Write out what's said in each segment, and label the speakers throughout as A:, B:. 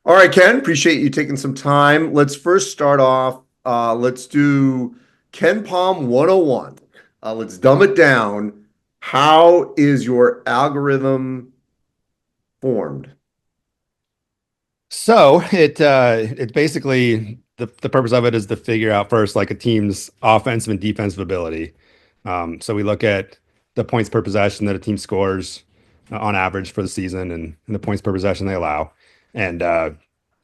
A: All right, Ken, appreciate you taking some time. Let's first start off. Let's do Ken Palm 101. Let's dumb it down. How is your algorithm formed?
B: So it basically the purpose of it is to figure out first like a team's offensive and defensive ability. So we look at the points per possession that a team scores on average for the season and the points per possession they allow, and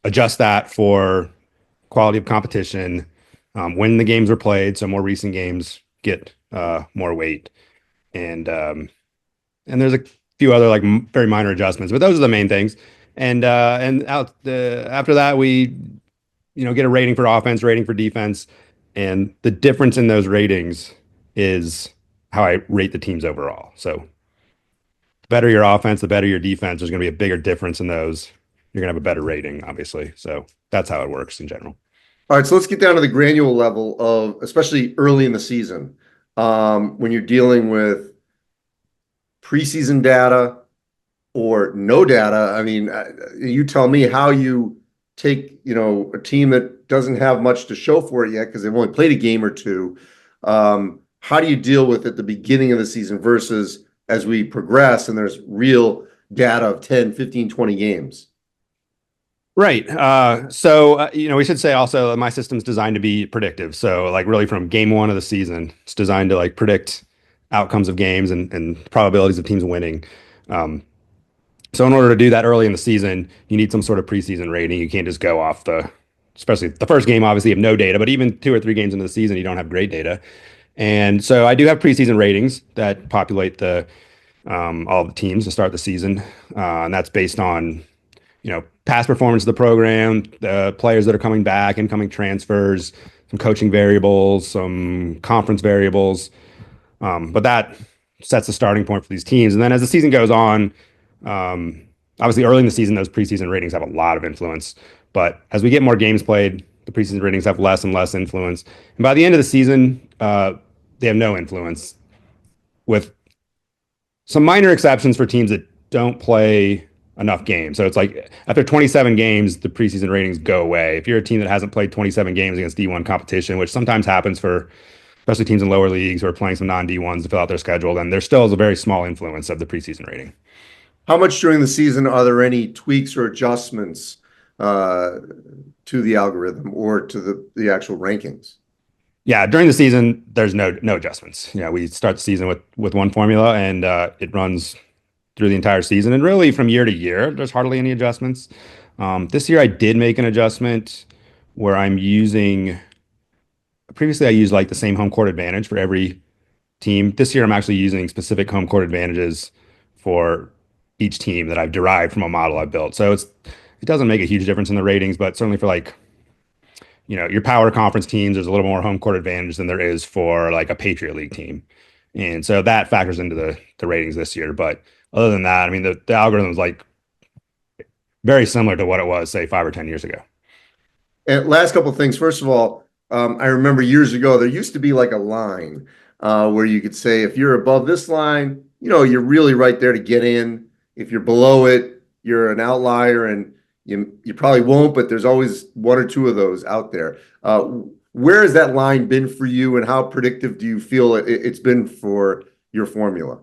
B: adjust that for quality of competition, when the games were played. So more recent games get more weight, and there's a few other like very minor adjustments, but those are the main things. And out after that, we get a rating for offense, rating for defense, and the difference in those ratings is how I rate the teams overall. So the better your offense, the better your defense. There's going to be a bigger difference in those. You're going to have a better rating, obviously. So that's how it works in general.
A: All right, so let's get down to the granular level of, especially early in the season, when you're dealing with preseason data or no data. I mean, you tell me how you take, a team that doesn't have much to show for it yet because they've only played a game or two. How do you deal with at the beginning of the season versus as we progress and there's real data of 10, 15, 20 games?
B: Right. So we should say also that my system's designed to be predictive. So, like, really from game one of the season, it's designed to like predict outcomes of games and probabilities of teams winning. Um, so, in order to do that early in the season, you need some sort of preseason rating. You can't just go off especially the first game, obviously, you have no data, but even two or three games into the season, you don't have great data. And so, I do have preseason ratings that populate all the teams to start the season. And that's based on past performance of the program, the players that are coming back, incoming transfers, some coaching variables, some conference variables. But that sets the starting point for these teams. And then as the season goes on, obviously early in the season, those preseason ratings have a lot of influence. But as we get more games played, the preseason ratings have less and less influence. And by the end of the season, they have no influence, with some minor exceptions for teams that don't play enough games. So it's like after 27 games, the preseason ratings go away. If you're a team that hasn't played 27 games against D1 competition, which sometimes happens for especially teams in lower leagues who are playing some non D1s to fill out their schedule, then there still is a very small influence of the preseason rating.
A: How much during the season are there any tweaks or adjustments uh, to the algorithm or to the actual rankings?
B: Yeah, during the season, there's no adjustments. Yeah, we start the season with one formula, and it runs through the entire season. And really, from year to year, there's hardly any adjustments. This year, I did make an adjustment where I'm using. Previously, I used like the same home court advantage for every team. This year, I'm actually using specific home court advantages for each team that I've derived from a model I've built. So it doesn't make a huge difference in the ratings, but certainly for like your power conference teams, there's a little more home court advantage than there is for like a Patriot League team. And so that factors into the ratings this year. But other than that, I mean, the algorithm is like very similar to what it was, say, 5 or 10 years ago.
A: And last couple of things. First of all, I remember years ago there used to be like a line where you could say if you're above this line, you're really right there to get in. If you're below it, you're an outlier, and you probably won't. But there's always one or two of those out there. Where has that line been for you, and how predictive do you feel it's been for your formula?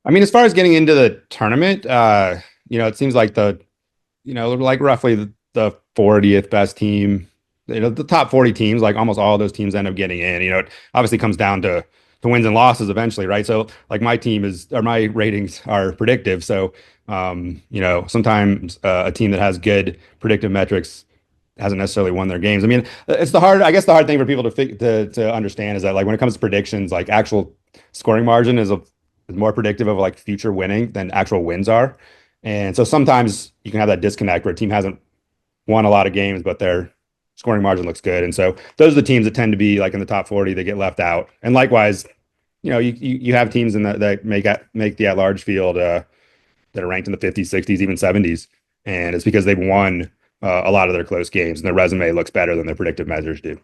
B: I mean, as far as getting into the tournament, it seems like like roughly the 40th best team, the top 40 teams, like almost all of those teams end up getting in. It obviously comes down to wins and losses eventually, right? So like my ratings are predictive. So, sometimes a team that has good predictive metrics hasn't necessarily won their games. I mean, I guess the hard thing for people to understand is that like when it comes to predictions, like actual scoring margin is more predictive of like future winning than actual wins are. And so sometimes you can have that disconnect where a team hasn't won a lot of games, but their scoring margin looks good. And so those are the teams that tend to be like in the top 40 that get left out. And likewise, you have teams that make the at-large field that are ranked in the 50s, 60s, even 70s. And it's because they've won a lot of their close games and their resume looks better than their predictive measures do.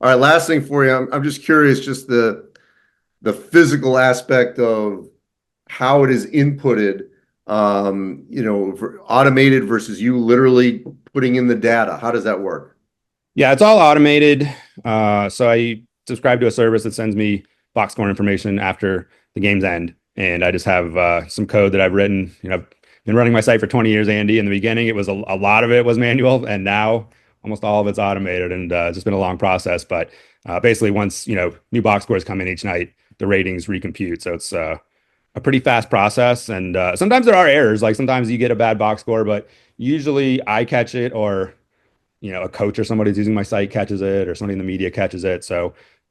A: All right, last thing for you. I'm just curious, just the physical aspect of how it is inputted. Automated versus you literally putting in the data? How does that work?
B: Yeah, it's all automated. So I subscribe to a service that sends me box score information after the game's end, and I just have some code that I've written. I've been running my site for 20 years, Andy. In the beginning, it was a lot of it was manual, and now almost all of it's automated, and it's just been a long process. But basically, once new box scores come in each night, the ratings recompute. So it's a pretty fast process, and sometimes there are errors. Like sometimes you get a bad box score, but usually I catch it, or a coach or somebody who's using my site catches it, or somebody in the media catches it.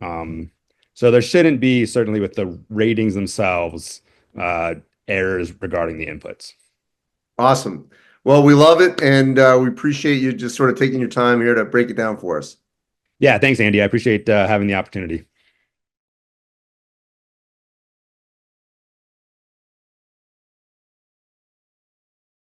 B: Um, so there shouldn't be, certainly with the ratings themselves, uh, errors regarding the inputs.
A: Awesome. Well, we love it, and we appreciate you just sort of taking your time here to break it down for us.
B: Yeah, thanks, Andy. I appreciate having the opportunity.